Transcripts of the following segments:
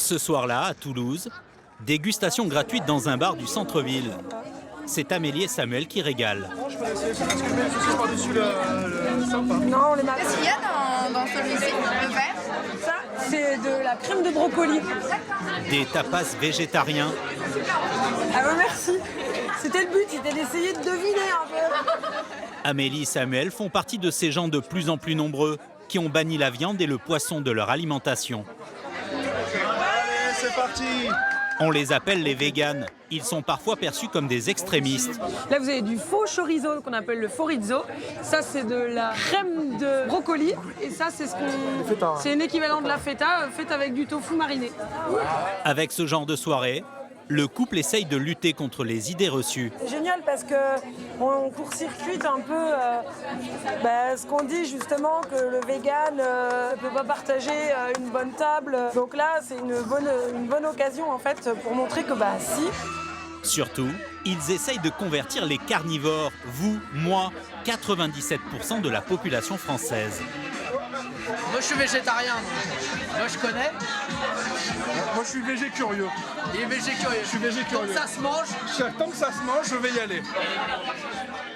Ce soir-là, à Toulouse, dégustation gratuite dans un bar du centre-ville. C'est Amélie et Samuel qui régalent. Non, on les marque. Qu'est-ce qu'il y a dans celui-ci, le vert? Ça, c'est de la crème de brocoli. Des tapas végétariens. Ah ouais, merci. C'était le but, c'était d'essayer de deviner un peu. Amélie et Samuel font partie de ces gens de plus en plus nombreux qui ont banni la viande et le poisson de leur alimentation. Allez, c'est parti! On les appelle les véganes. Ils sont parfois perçus comme des extrémistes. Là, vous avez du faux chorizo qu'on appelle le chorizo. Ça, c'est de la crème de brocoli. Et ça, c'est c'est un équivalent de la feta, faite avec du tofu mariné. Avec ce genre de soirée, le couple essaye de lutter contre les idées reçues. C'est génial parce que on court-circuite un peu ce qu'on dit justement que le vegan ne peut pas partager une bonne table. Donc là, c'est une bonne occasion en fait pour montrer que si. Surtout, ils essayent de convertir les carnivores, vous, moi, 97% de la population française. Moi je suis végétarien, donc moi je connais. Moi je suis végé curieux. Il est végé curieux. Je suis végé curieux. Ça se mange. Tant que ça se mange, je vais y aller.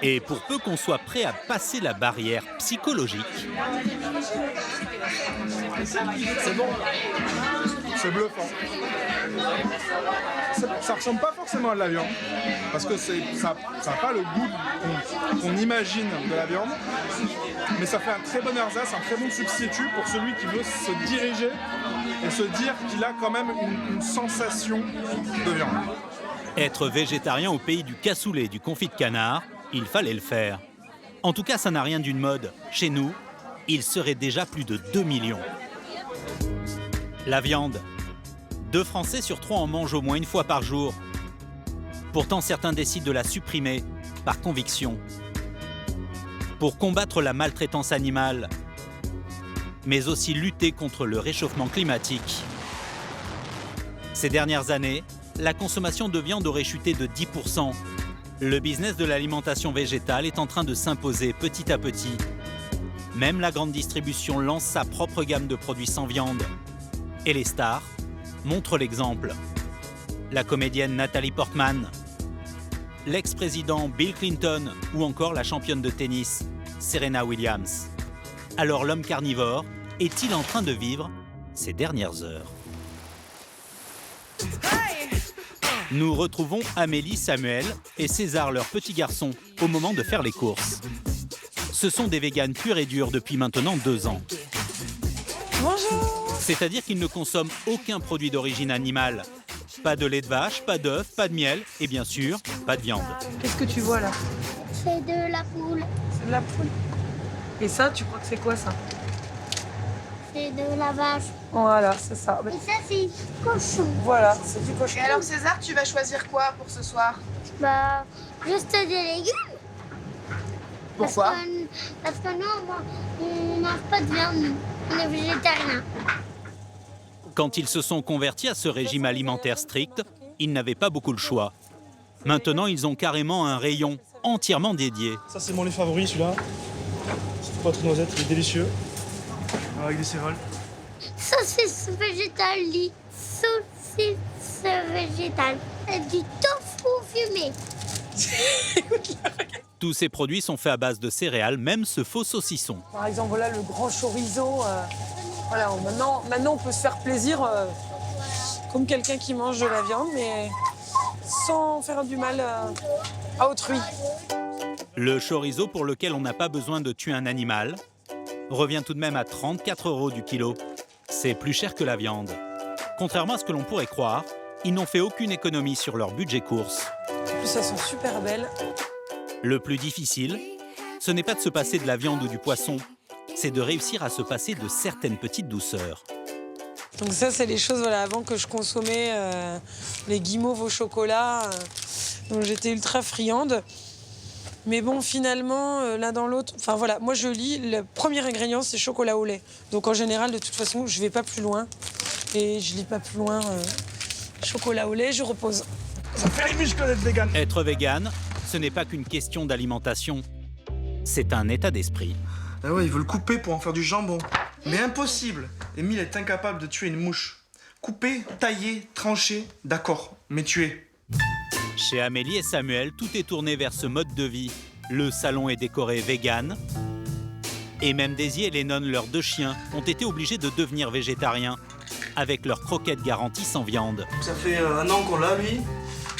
Et pour peu qu'on soit prêt à passer la barrière psychologique, C'est bon. C'est bluffant. Ça ressemble pas forcément à de la viande, parce que ça n'a pas le goût qu'on imagine de la viande, mais ça fait un très bon ersatz, un très bon substitut pour celui qui veut se diriger et se dire qu'il a quand même une sensation de viande. être végétarien au pays du cassoulet et du confit de canard, il fallait le faire. En tout cas, ça n'a rien d'une mode. Chez nous, il serait déjà plus de 2 millions. La viande. 2 Français sur 3 en mangent au moins une fois par jour. Pourtant, certains décident de la supprimer par conviction. Pour combattre la maltraitance animale, mais aussi lutter contre le réchauffement climatique. Ces dernières années, la consommation de viande aurait chuté de 10%. Le business de l'alimentation végétale est en train de s'imposer petit à petit. Même la grande distribution lance sa propre gamme de produits sans viande. Et les stars montrent l'exemple. La comédienne Nathalie Portman, l'ex-président Bill Clinton ou encore la championne de tennis Serena Williams. Alors l'homme carnivore est-il en train de vivre ses dernières heures? Nous retrouvons Amélie, Samuel et César, leur petit garçon, au moment de faire les courses. Ce sont des véganes purs et durs depuis maintenant 2 ans. Bonjour. C'est-à-dire qu'ils ne consomment aucun produit d'origine animale. Pas de lait de vache, pas d'œufs, pas de miel et bien sûr, pas de viande. Qu'est-ce que tu vois là? C'est de la poule. C'est de la poule. Et ça, tu crois que c'est quoi ça? C'est de la vache. Voilà, c'est ça. Et ça, c'est du cochon. Voilà, c'est du cochon. Et alors César, tu vas choisir quoi pour ce soir? Juste des légumes. Pourquoi? Parce que nous, on mange pas de viande, nous. On est végétarien. Quand ils se sont convertis à ce régime alimentaire strict, ils n'avaient pas beaucoup le choix. Maintenant, ils ont carrément un rayon entièrement dédié. Ça, c'est mon lait favori, celui-là. C'est pas trop noisette, il est délicieux. Avec des céréales. Saucisse végétale, saucisse végétale. Et du tofu fumé. Tous ces produits sont faits à base de céréales, même ce faux saucisson. Par exemple, voilà le grand chorizo. Voilà, maintenant, on peut se faire plaisir comme quelqu'un qui mange de la viande, mais sans faire du mal à autrui. Le chorizo, pour lequel on n'a pas besoin de tuer un animal, revient tout de même à 34 € du kilo. C'est plus cher que la viande. Contrairement à ce que l'on pourrait croire, ils n'ont fait aucune économie sur leur budget course. En plus, elles sont super belles. Le plus difficile, ce n'est pas de se passer de la viande ou du poisson, c'est de réussir à se passer de certaines petites douceurs. Donc ça, c'est les choses avant que je consommais, les guimauves au chocolat, dont j'étais ultra friande. Mais bon, finalement, l'un dans l'autre, moi je lis, le premier ingrédient, c'est chocolat au lait. Donc en général, de toute façon, je vais pas plus loin. Et je lis pas plus loin, chocolat au lait, je repose. Ça fait les muscles d'être vegan. Être végane, ce n'est pas qu'une question d'alimentation, c'est un état d'esprit. Ah ouais, il veut le couper pour en faire du jambon. Mais impossible! Émile est incapable de tuer une mouche. couper, tailler, trancher, d'accord, mais tuer. Chez Amélie et Samuel, tout est tourné vers ce mode de vie. Le salon est décoré vegan. Et même Daisy et Lennon, leurs 2 chiens, ont été obligés de devenir végétariens, avec leurs croquettes garanties sans viande. Ça fait 1 an qu'on l'a, lui,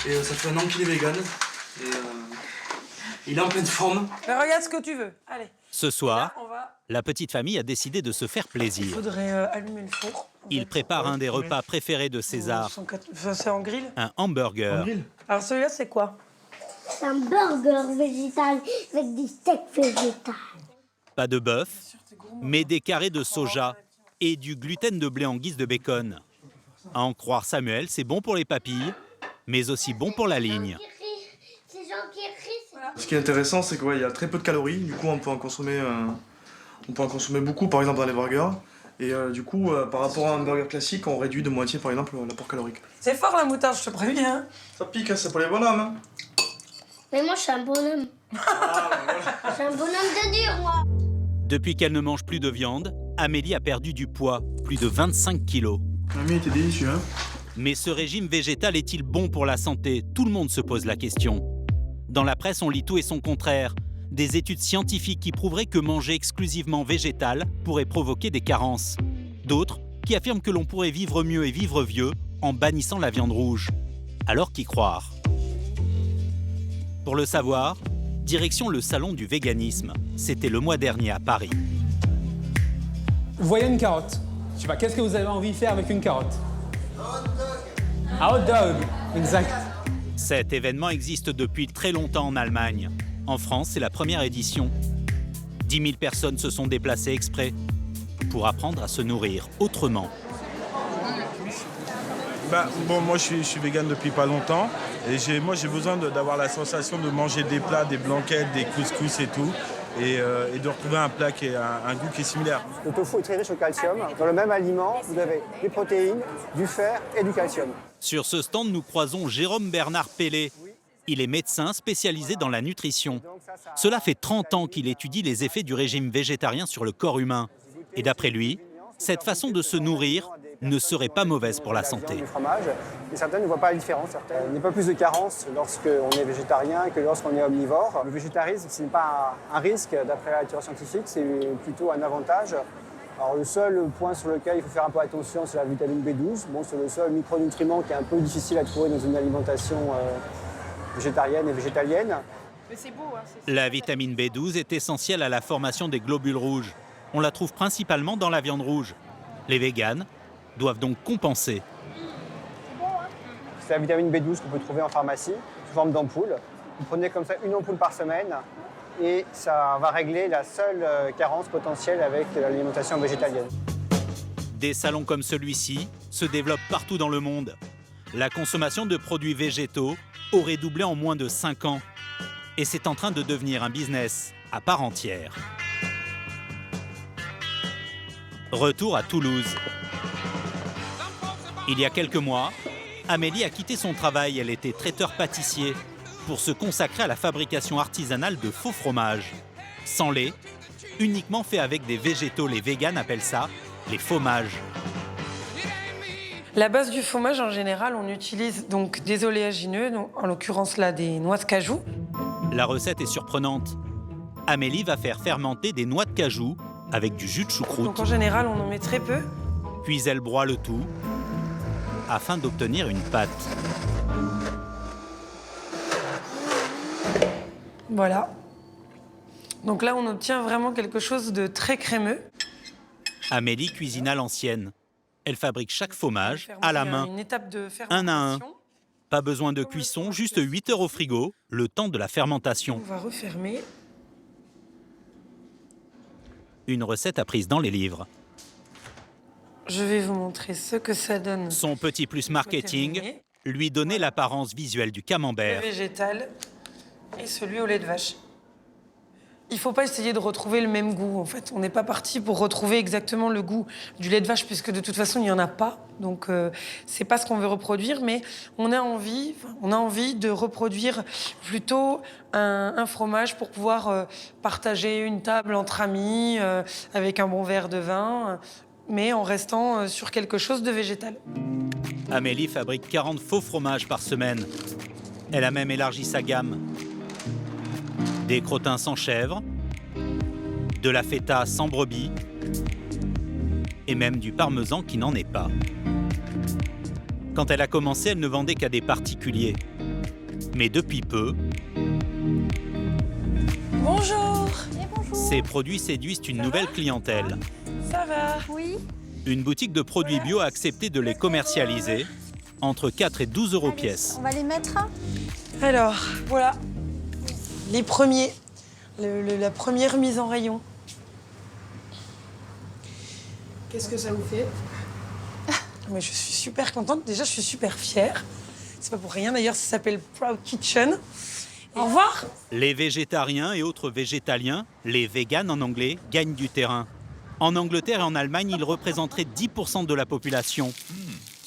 et ça fait 1 an qu'il est vegan. Et il est en pleine forme. Mais regarde ce que tu veux. Allez. Ce soir, Là, on va... la petite famille a décidé de se faire Il plaisir. faudrait allumer le four. Il prépare un des repas préférés de César, Enfin, c'est en grill. un hamburger. Alors celui-là, c'est quoi? C'est un burger végétal avec du steak végétal. Pas de bœuf, mais des carrés de soja et du gluten de blé en guise de bacon. À en croire Samuel, c'est bon pour les papilles, mais aussi bon pour la ligne. Ces gens qui rient, Ce qui est intéressant, c'est qu'il y a très peu de calories. Du coup, on peut en consommer beaucoup, par exemple, dans les burgers. Et du coup, par rapport à un burger classique, on réduit de moitié, par exemple, l'apport calorique. C'est fort la moutarde, je te préviens. Ça pique, hein, c'est pour les bonhommes. Hein. Mais moi, je suis un bonhomme. Je suis un bonhomme de dur, moi. Depuis qu'elle ne mange plus de viande, Amélie a perdu du poids, plus de 25 kilos. Mamie était délicieux, hein. Mais ce régime végétal est-il bon pour la santé? Tout le monde se pose la question. Dans la presse, on lit tout et son contraire. Des études scientifiques qui prouveraient que manger exclusivement végétal pourrait provoquer des carences. D'autres qui affirment que l'on pourrait vivre mieux et vivre vieux en bannissant la viande rouge. Alors qu'y croire? Pour le savoir, direction le salon du véganisme. C'était le mois dernier à Paris. Voyez une carotte. Je sais pas, qu'est-ce que vous avez envie de faire avec une carotte? Un hot dog, exact. Cet événement existe depuis très longtemps en Allemagne. En France, c'est la première édition. 10 000 personnes se sont déplacées exprès pour apprendre à se nourrir autrement. Moi je suis vegan depuis pas longtemps et j'ai besoin d'avoir la sensation de manger des plats, des blanquettes, des couscous et tout et de retrouver un plat qui a un goût qui est similaire. Le tofu est très riche au calcium. Dans le même aliment, vous avez des protéines, du fer et du calcium. Sur ce stand, nous croisons Jérôme Bernard Pellet. Il est médecin spécialisé dans la nutrition. Cela fait 30 ans qu'il étudie les effets du régime végétarien sur le corps humain. Et d'après lui, cette façon de se nourrir ne serait pas mauvaise pour la santé. Du fromage, et certains ne voient pas la différence. Il n'y a pas plus de carence lorsqu'on est végétarien que lorsqu'on est omnivore. Le végétarisme, ce n'est pas un risque d'après la littérature scientifique, c'est plutôt un avantage. Alors le seul point sur lequel il faut faire un peu attention, c'est la vitamine B12. Bon, c'est le seul micronutriment qui est un peu difficile à trouver dans une alimentation végétarienne et végétalienne. Mais c'est beau, hein, La vitamine B12 est essentielle à la formation des globules rouges. On la trouve principalement dans la viande rouge. Les véganes doivent donc compenser. C'est la vitamine B12 qu'on peut trouver en pharmacie, sous forme d'ampoule. Vous prenez comme ça une ampoule par semaine et ça va régler la seule carence potentielle avec l'alimentation végétalienne. Des salons comme celui-ci se développent partout dans le monde. La consommation de produits végétaux aurait doublé en moins de 5 ans. Et c'est en train de devenir un business à part entière. Retour à Toulouse. Il y a quelques mois, Amélie a quitté son travail, elle était traiteur-pâtissier, pour se consacrer à la fabrication artisanale de faux fromages. Sans lait, uniquement fait avec des végétaux, les véganes appellent ça les fromages. La base du fromage, en général, on utilise donc des oléagineux, donc, en l'occurrence là des noix de cajou. La recette est surprenante. Amélie va faire fermenter des noix de cajou avec du jus de choucroute. Donc en général, on en met très peu. Puis elle broie le tout afin d'obtenir une pâte. Voilà. Donc là, on obtient vraiment quelque chose de très crémeux. Amélie cuisine à l'ancienne. Elle fabrique chaque fromage à la main, Une étape de un à un. fermentation. Pas besoin de cuisson, juste 8 heures au frigo, le temps de la fermentation. On va refermer. Une recette apprise dans les livres. Je vais vous montrer ce que ça donne. Son petit plus marketing, lui donner l'apparence visuelle du Le camembert. végétal et celui au lait de vache. Il ne faut pas essayer de retrouver le même goût, en fait. On n'est pas parti pour retrouver exactement le goût du lait de vache, puisque de toute façon, il n'y en a pas. Donc, c'est pas ce qu'on veut reproduire, mais on a envie de reproduire plutôt un fromage pour pouvoir partager une table entre amis, avec un bon verre de vin. mais en restant sur quelque chose de végétal. Amélie fabrique 40 faux fromages par semaine. Elle a même élargi sa gamme. Des crottins sans chèvre, de la feta sans brebis et même du parmesan qui n'en est pas. Quand elle a commencé, elle ne vendait qu'à des particuliers. Mais depuis peu, Bonjour. ces produits séduisent une nouvelle clientèle. Ça va? Oui. Une boutique de produits bio a accepté de les commercialiser entre 4 et 12 euros pièce. On va les mettre. Alors, voilà. Les premiers. La première mise en rayon. Qu'est-ce que ça vous fait? Mais je suis super contente. Déjà, je suis super fière. C'est pas pour rien. D'ailleurs, ça s'appelle Proud Kitchen. Au revoir. Les végétariens et autres végétaliens, les véganes en anglais, gagnent du terrain. En Angleterre et en Allemagne, ils représenteraient 10% de la population.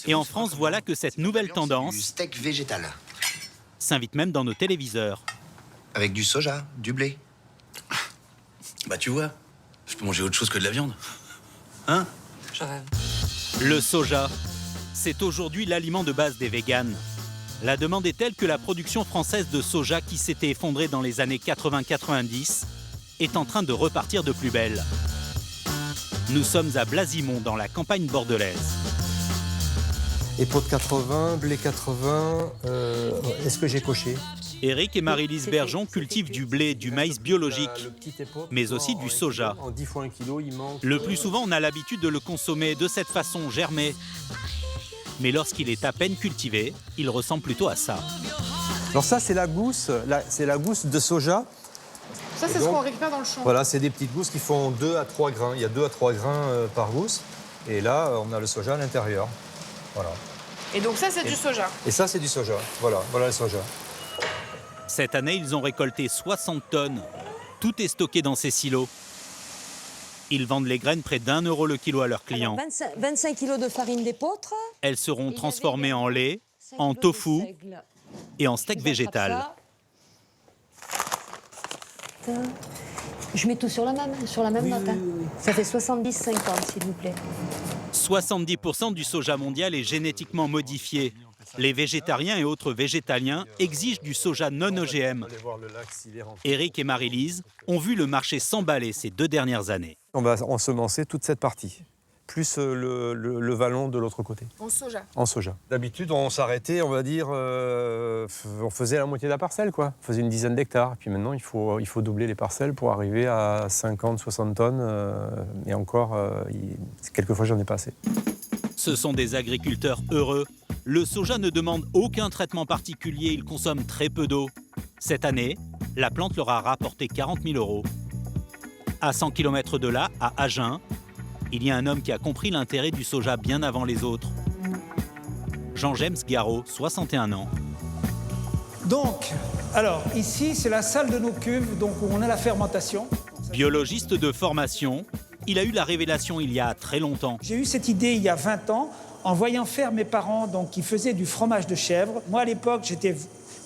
Et en France, voilà que cette nouvelle tendance Du steak végétal. s'invite même dans nos téléviseurs. Avec du soja, du blé. Bah tu vois, je peux manger autre chose que de la viande. Hein? Je rêve. Le soja, c'est aujourd'hui l'aliment de base des véganes. La demande est telle que la production française de soja, qui s'était effondrée dans les années 80-90, est en train de repartir de plus belle. Nous sommes à Blasimont, dans la campagne bordelaise. Épaule 80, blé 80, est-ce que j'ai coché? Éric et Marie-Lise Bergeon cultivent du blé, du maïs biologique, mais aussi du soja. En 10 fois 1 kilo, il manque... Le plus souvent, on a l'habitude de le consommer de cette façon, germé. Mais lorsqu'il est à peine cultivé, il ressemble plutôt à ça. Alors ça, c'est la gousse, c'est la gousse de soja. Ça, c'est ce qu'on récupère dans le champ. Voilà, c'est des petites gousses qui font 2 à 3 grains. Il y a 2 à 3 grains par gousse. Et là, on a le soja à l'intérieur. Voilà. Et donc ça, c'est du soja. Et ça, c'est du soja. Voilà, voilà le soja. Cette année, ils ont récolté 60 tonnes. Tout est stocké dans ces silos. Ils vendent les graines près d'1 euro le kilo à leurs clients. Alors, 25 kilos de farine d'épeautre. Elles seront transformées en lait, en tofu et en steak végétal. Je mets tout sur la même note. Hein. Ça fait 70,50 s'il vous plaît. 70% du soja mondial est génétiquement modifié. Les végétariens et autres végétaliens exigent du soja non OGM. Éric et Marie-Lise ont vu le marché s'emballer ces 2 dernières années. On va ensemencer toute cette partie, plus le vallon de l'autre côté. En soja. En soja. D'habitude, on s'arrêtait, on va dire, on faisait la moitié de la parcelle, quoi. On faisait une dizaine d'hectares. Et puis maintenant, il faut doubler les parcelles pour arriver à 50, 60 tonnes. Et encore, quelquefois, j'en ai pas assez. Ce sont des agriculteurs heureux. Le soja ne demande aucun traitement particulier, il consomme très peu d'eau. Cette année, la plante leur a rapporté 40 000 euros. À 100 km de là, à Agen, il y a un homme qui a compris l'intérêt du soja bien avant les autres. Jean-James Garot, 61 ans. Donc, alors, ici, c'est la salle de nos cuves, donc où on a la fermentation. Biologiste de formation, il a eu la révélation il y a très longtemps. J'ai eu cette idée il y a 20 ans, en voyant faire mes parents donc, qui faisaient du fromage de chèvre. Moi, à l'époque, j'étais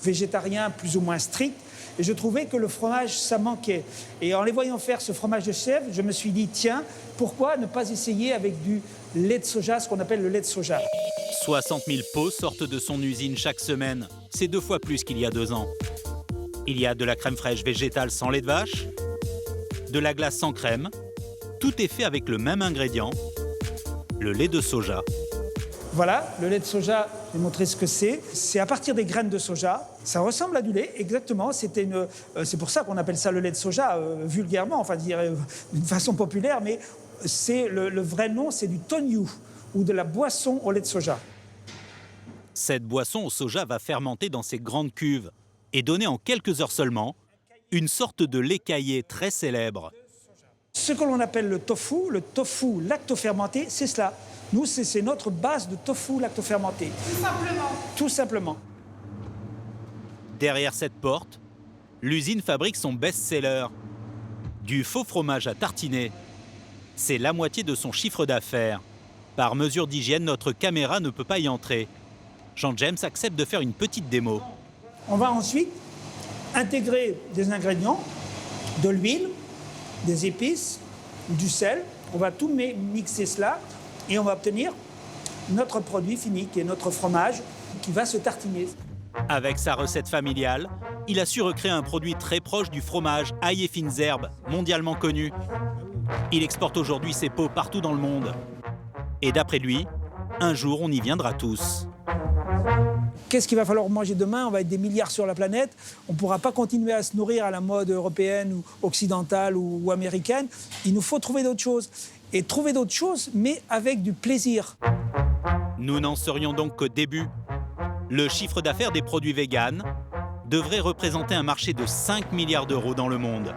végétarien plus ou moins strict, et je trouvais que le fromage, ça manquait. Et en les voyant faire ce fromage de chèvre, je me suis dit, tiens, pourquoi ne pas essayer avec du lait de soja, ce qu'on appelle le lait de soja. 60 000 pots sortent de son usine chaque semaine. C'est 2 fois plus qu'il y a 2 ans. Il y a de la crème fraîche végétale sans lait de vache, de la glace sans crème. Tout est fait avec le même ingrédient, le lait de soja. Voilà, le lait de soja, je vais montrer ce que c'est. C'est à partir des graines de soja. Ça ressemble à du lait, exactement. C'est pour ça qu'on appelle ça le lait de soja, vulgairement, enfin dire d'une façon populaire, mais le vrai nom, c'est du tonyu, ou de la boisson au lait de soja. Cette boisson au soja va fermenter dans ces grandes cuves et donner en quelques heures seulement une sorte de lait caillé très célèbre. Ce que l'on appelle le tofu lactofermenté, c'est cela. Nous, c'est notre base de tofu lactofermenté. Tout simplement. Tout simplement. Derrière cette porte, l'usine fabrique son best-seller, du faux fromage à tartiner. C'est la moitié de son chiffre d'affaires. Par mesure d'hygiène, notre caméra ne peut pas y entrer. Jean-James accepte de faire une petite démo. On va ensuite intégrer des ingrédients, de l'huile, des épices, du sel. On va tout mixer cela et on va obtenir notre produit fini, qui est notre fromage, qui va se tartiner. Avec sa recette familiale, il a su recréer un produit très proche du fromage ail et fines herbes, mondialement connu. Il exporte aujourd'hui ses pots partout dans le monde. Et d'après lui, un jour on y viendra tous. Qu'est-ce qu'il va falloir manger demain? On va être des milliards sur la planète. On ne pourra pas continuer à se nourrir à la mode européenne ou occidentale ou américaine. Il nous faut trouver d'autres choses. Et trouver d'autres choses, mais avec du plaisir. Nous n'en serions donc qu'au début. Le chiffre d'affaires des produits véganes devrait représenter un marché de 5 milliards d'euros dans le monde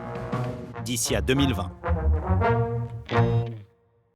d'ici à 2020.